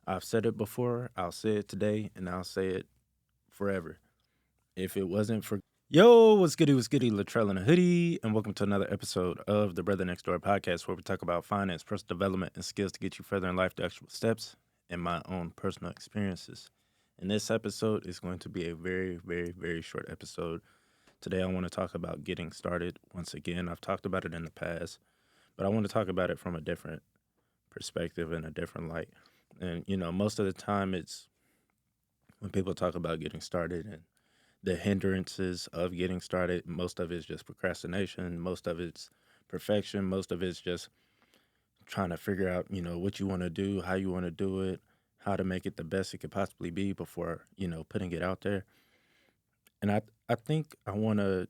I've said it before, I'll say it today, and I'll say it forever. If it wasn't for Yo, what's goody, Latrell in a hoodie, and welcome to another episode of the Brother Next Door podcast where we talk about finance, personal development, and skills to get you further in life, the actual steps, and my own personal experiences. And this episode is going to be a very, very, very short episode. Today, I want to talk about getting started. Once again, I've talked about it in the past, but I want to talk about it from a different perspective and a different light. And, most of the time, it's when people talk about getting started and the hindrances of getting started, most of it's just procrastination, most of it's perfection, most of it's just trying to figure out, what you want to do, how you want to do it, how to make it the best it could possibly be before, putting it out there. And I think I want to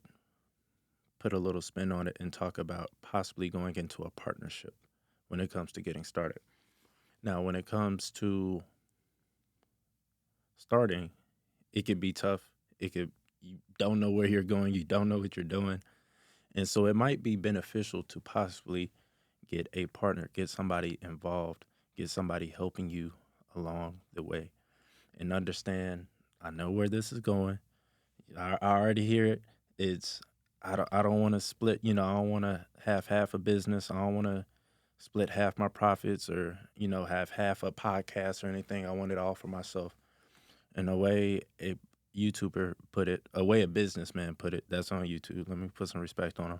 put a little spin on it and talk about possibly going into a partnership when it comes to getting started. Now, when it comes to starting, it could be tough. You don't know where you're going, you don't know what you're doing. And so it might be beneficial to possibly get a partner, get somebody involved, get somebody helping you along the way and understand I know where this is going. I already hear it. It's I don't want to split, I don't want to have half a business. I don't want to split half my profits or, have half a podcast or anything. I want it all for myself. And the way a YouTuber put it, a way a businessman put it, that's on YouTube. Let me put some respect on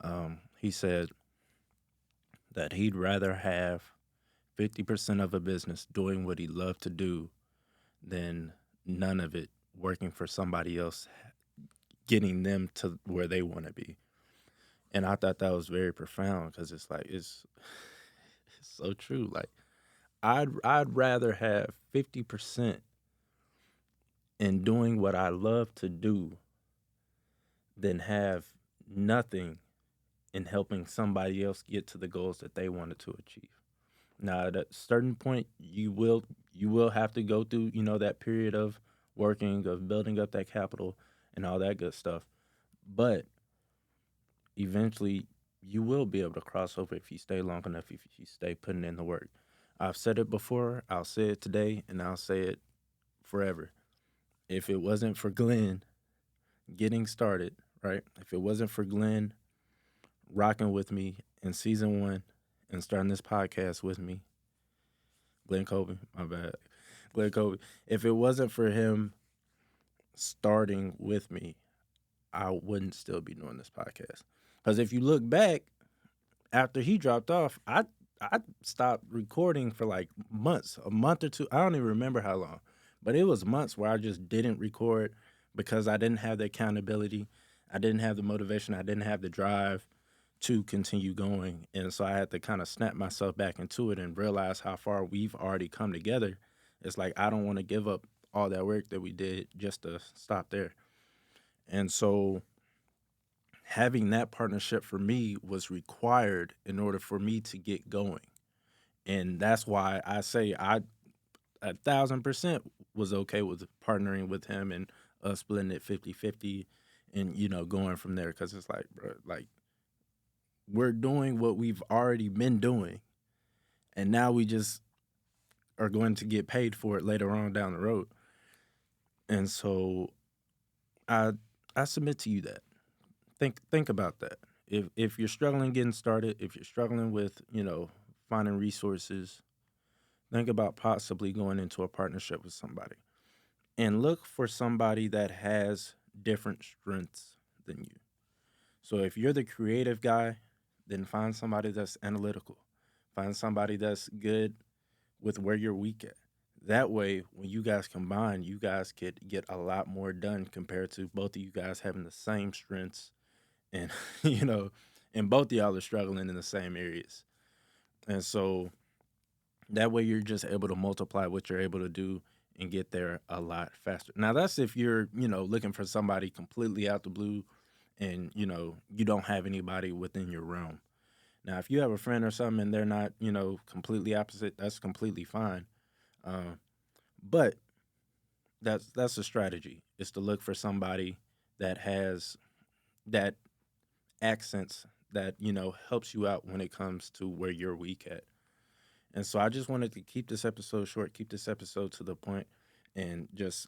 him. He said that he'd rather have 50% of a business doing what he loved to do than none of it working for somebody else, getting them to where they want to be. And I thought that was very profound because it's so true. Like I'd rather have 50% in doing what I love to do than have nothing in helping somebody else get to the goals that they wanted to achieve. Now, at a certain point, you will have to go through, that period of working, of building up that capital and all that good stuff. But eventually, you will be able to cross over if you stay long enough, if you stay putting in the work. I've said it before, I'll say it today, and I'll say it forever. If it wasn't for Glenn getting started, right? If it wasn't for Glenn rocking with me in season 1 and starting this podcast with me, Glenn Colby, my bad. Glenn Colby. If it wasn't for him starting with me, I wouldn't still be doing this podcast. Because if you look back, after he dropped off, I stopped recording for like months, a month or two. I don't even remember how long, but it was months where I just didn't record because I didn't have the accountability, I didn't have the motivation, I didn't have the drive to continue going. And so I had to kind of snap myself back into it and realize how far we've already come together. It's like I don't want to give up all that work that we did just to stop there. And so having that partnership for me was required in order for me to get going. And that's why I say I 1,000% was okay with partnering with him and us splitting it 50-50 and, going from there. Cause it's like, bro, like we're doing what we've already been doing. And now we just are going to get paid for it later on down the road. And so I I submit to you that. Think about that. If you're struggling getting started, if you're struggling with, finding resources, think about possibly going into a partnership with somebody. And look for somebody that has different strengths than you. So if you're the creative guy, then find somebody that's analytical. Find somebody that's good with where you're weak at. That way, when you guys combine, you guys could get a lot more done compared to both of you guys having the same strengths and you know, and both of y'all are struggling in the same areas. And so that way you're just able to multiply what you're able to do and get there a lot faster. Now that's if you're, looking for somebody completely out the blue and, you don't have anybody within your realm. Now if you have a friend or something and they're not, completely opposite, that's completely fine. Um, but that's a strategy. Is to look for somebody that has that accents that helps you out when it comes to where you're weak at. And so I just wanted to keep this episode short, keep this episode to the point, and just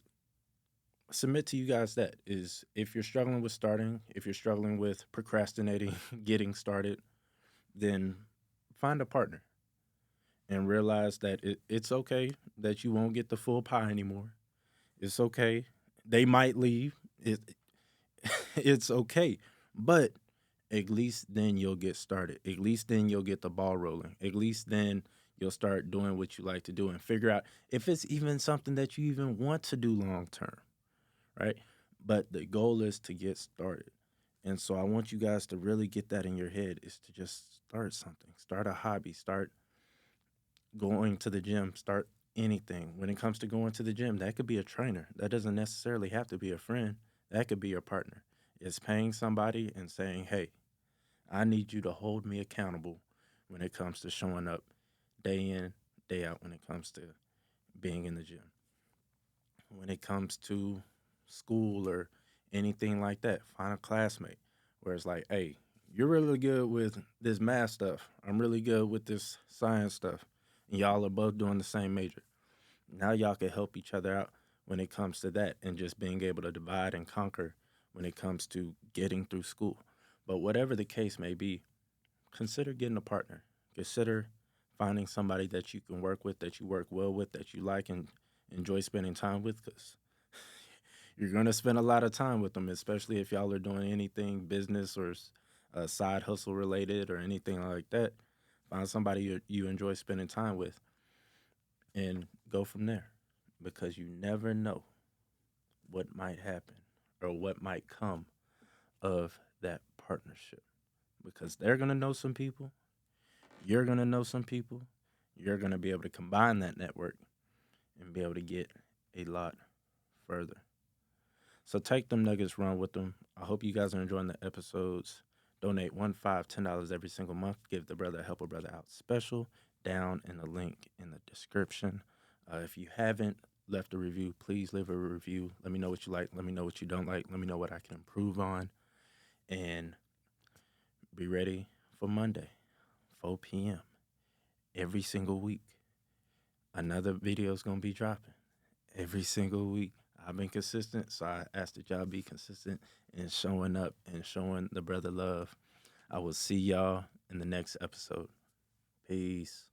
submit to you guys that is if you're struggling with starting, if you're struggling with procrastinating, getting started, then find a partner and realize that it's okay that you won't get the full pie anymore. It's okay. They might leave. It's okay. But at least then you'll get started. At least then you'll get the ball rolling. At least then you'll start doing what you like to do and figure out if it's even something that you even want to do long term, right? But the goal is to get started. And so I want you guys to really get that in your head is to just start something. Start a hobby, start going to the gym, start anything. When it comes to going to the gym, that could be a trainer. That doesn't necessarily have to be a friend. That could be your partner. It's paying somebody and saying, "Hey, I need you to hold me accountable when it comes to showing up day in, day out when it comes to being in the gym. When it comes to school or anything like that, find a classmate where it's like, hey, you're really good with this math stuff. I'm really good with this science stuff. And y'all are both doing the same major. Now y'all can help each other out when it comes to that and just being able to divide and conquer when it comes to getting through school. But whatever the case may be, consider getting a partner. Consider finding somebody that you can work with, that you work well with, that you like and enjoy spending time with, because you're going to spend a lot of time with them, especially if y'all are doing anything business or side hustle related or anything like that. Find somebody you enjoy spending time with and go from there because you never know what might happen or what might come of that partnership because they're going to know some people. You're going to know some people. You're going to be able to combine that network and be able to get a lot further. So take them nuggets, run with them. I hope you guys are enjoying the episodes. Donate $1, $5, $10 every single month. Give the brother help a brother out special down in the link in the description. If you haven't left a review, please leave a review. Let me know what you like. Let me know what you don't like. Let me know what I can improve on. And be ready for Monday, 4 p.m. every single week. Another video is going to be dropping every single week. I've been consistent, so I ask that y'all be consistent in showing up and showing the brother love. I will see y'all in the next episode. Peace.